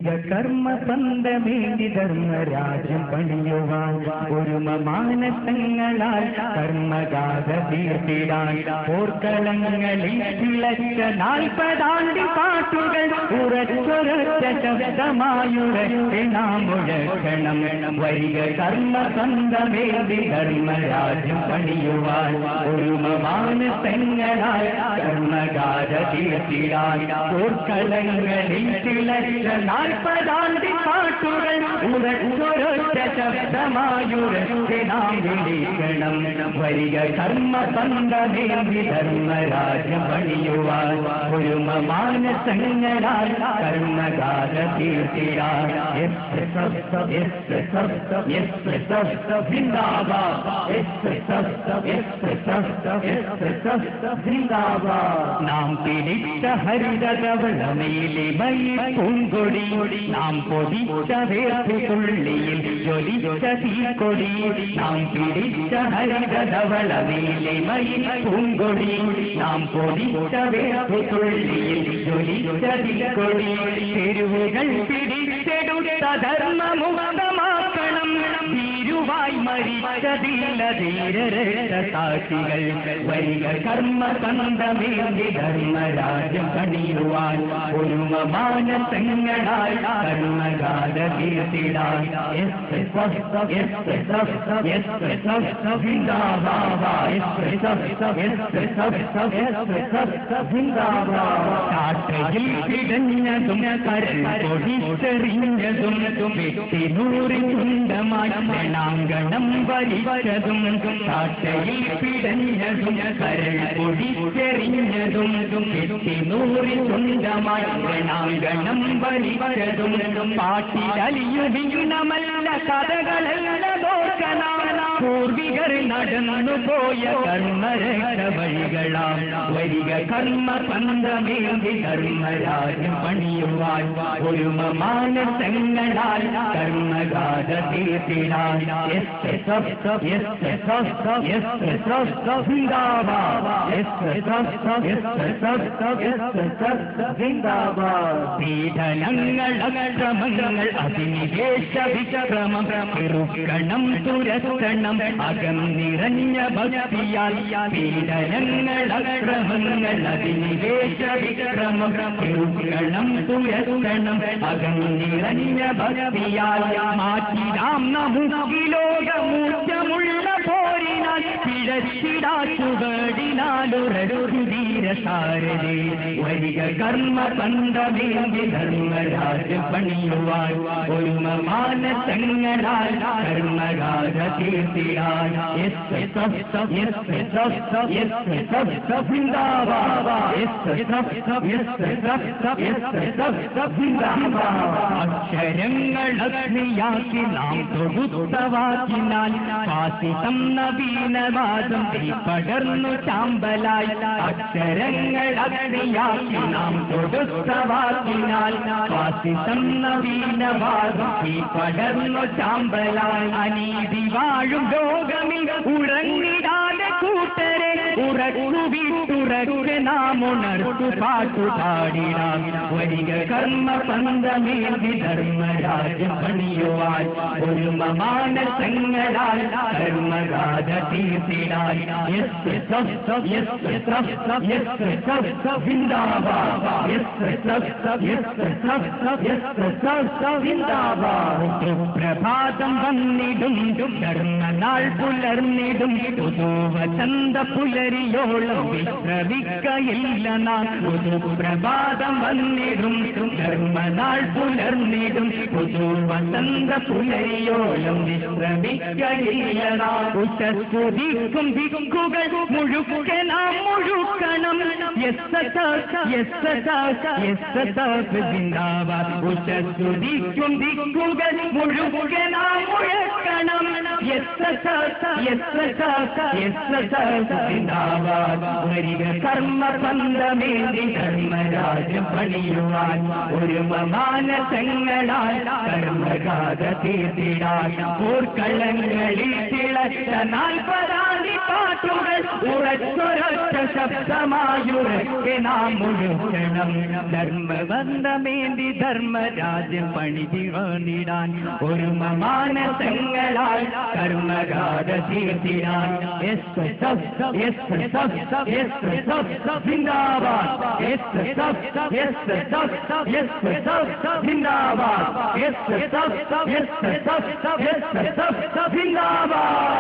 കർമ്മ പന്തമേന്തി ധർമ്മരാജ്യം പണിയുവാൻ ഒരുമ മാനസങ്ങളാൽ കർമ്മഗാഥ തീർത്തിടാൻ പോർക്കളങ്ങളിൽ തിളച്ച 40 ആണ്ടിൻ പാട്ടുകൾ ഉറച്ചൊരൊറ്റ ശബ്ദമായുറക്കെ നാം മുഴക്കണം. വരിക കർമ്മ പന്തമേന്തി ധർമ്മരാജ്യം പണിയുവാൻ ഒരുമ മാനസങ്ങളാൽ കർമ്മഗാഥ തീർത്തിടാൻ പോർക്കളങ്ങളിൽ തിളച്ച 40 ആണ്ടിൻ പാട്ടുകൾ ഉറച്ചൊരൊറ്റ ശബ്ദമായുറക്കെ നാം വിളിക്കണം. വരിക കർമ്മ പന്തമേന്തി ധർമ്മരാജ്യം പണിയുവാൻ ഒരുമ മാനസങ്ങളാൽ കർമ്മഗാഥ തീർത്തിടാൻ. നാം പിടിച്ച ഹരിതകവളമേലിമയിൽ പൂങ്കൊടി, നാം പൊടിച്ച വേർപ്പുതുള്ളിയിൽ ജ്വലിച്ച തീക്കൊടി. നാം പിടിച്ച ഹരിതകവളമേലിമയിൽ പൂങ്കൊടി, നാം പൊടിച്ച വേർപ്പുതുള്ളിയിൽ ജ്വലിച്ച തീക്കൊടി. തെരുവുകൾ പിടിച്ചെടുത്ത ധർമ്മമുക്തമാക്കണം. ധീരുവായി മരിച്ചതില്ല ധീരരക്തസാക്ഷികൾ. വരിക കർമ്മ പന്തമേന്തി ധർമ്മരാജ്യം പണിയുവാൻ ഒരുമ മാനസങ്ങളാൽ കർമ്മഗാഥ തീർത്തിടാൻ. കാട്ടയിൽ പിടഞ്ഞതും കരൾ പൊടിച്ചെറിഞ്ഞതും വെട്ടിനൂറി ചുണ്ടമായി രണാങ്കണം വലിച്ചതും. കാട്ടയിൽ പിടഞ്ഞതും കരൾ പൊടിച്ചെറിഞ്ഞതും വെട്ടിനൂറി ചുണ്ടമായി രണാങ്കണം വലിച്ചതും. പാട്ടിലലിയുടിയുണമല്ല കഥകളല്ല നോക്കണം. പൂർവികർ നടന്നുപോയ കർമ്മരക്ഷ വഴികളാം. വരിക കർമ്മ പന്തമേന്തി ധർമ്മരാജ്യം പണിയുവാൻ ഒരുമ മാനസങ്ങളാൽ കർമ്മഗാഥ തീർത്തിടാൻ. പീഡനങ്ങൾ അക്രമങ്ങൾ അധിനിവേശ വിക്രമം ചെറുക്കണം തുരത്തണം അകം നിറഞ്ഞ ഭക്തിയാൽ. പീഡനങ്ങൾ അക്രമങ്ങൾ അധിനിവേശ വിക്രമം ചെറുക്കണം തുരത്തണം അകം നിറഞ്ഞ ഭക്തിയാൽ. മാറ്റിടാം നമുക്ക് ലോകമൂർച്ചമുള്ള പോരിനാൽ പിഴച്ചിടാ ചുവടിനാലുറരുധീരസാരേ. വരിക കർമ്മ പന്തമേന്തി ധർമ്മരാജ്യം പണിയുവാൻ ഒരുമ മാനസങ്ങളാൽ കർമ്മഗാഥ തീർത്തിടാൻ. അക്ഷരങ്ങൾ അഗ്നിയാക്കി നാം തൊടുത്തവാക്കിനാൽ ഫാസിസം നവീനവാദം പടർന്നു ചാമ്പലായി. അക്ഷരങ്ങൾ അഗ്നിയാക്കി നാം തൊടുത്തവാക്കിനാൽ ഫാസിസം നവീനവാദം പടർന്നു ചാമ്പലായി. അനീതി വാഴും ലോകമിൽ ഉറങ്ങിടാതെ കൂട്ടരെ ഉറക്കുവിട്ടുറക്കെ നാം ഉണർത്തു പാട്ടുപാടിടാം. വരിക കർമ്മ പന്തമേന്തി ധർമ്മരാജ്യം പണിയുവാൻ ഒരുമ മാനസങ്ങളാൽ കർമ്മഗാഥ തീർത്തിടാൻ. പ്രഭാതം വന്നിടും ധർമ്മനാൾ പുലർന്നിടും പുതുവസന്ത പുലരിയോളം വിശ്രമിക്കയില്ല നാം. പുതുപ്രഭാതം വന്നിടും ധർമ്മനാൾ പുലർന്നിടും പുതുവസന്ത പുലരിയോളം വിശ്രമിക്കയില്ല നാം. ഉച്ചസ്തുതിക്കും ദിക്കുകൾ മുഴുക്കെ നാം മുഴുക്കണം. ജിന്ദാബാദ്. ഉച്ചസ്തുതിക്കും ദിക്കുകൾ മുഴുക്കെ നാം മുഴക്കണം. ജിന്ദാബാദ്. വരിക കർമ്മ പന്തമേന്തി ധർമ്മരാജ്യം പണിയുവാൻ ഒരുമ മാനസങ്ങളാൽ കർമ്മഗാഥ തീർത്തിടാൻ. പോർക്കളങ്ങളിൽ തിളച്ച 40 ആണ്ടിൻ പാട്ടുകൾ പാട്ടുകൾ ഉറച്ചൊരൊറ്റ ശബ്ദമായുറക്കെ നാം മുഴുക്കണം. ധർമ്മബന്ധമേന്തി ധർമ്മരാജ്യം പണിതിടാൻ ഒരു മാനസങ്ങളാൽ കർമ്മഗാഥ തീർത്തിടാൻ. ജിന്ദാബാദ് ജിന്ദാബാദ് ജിന്ദാബാദ്.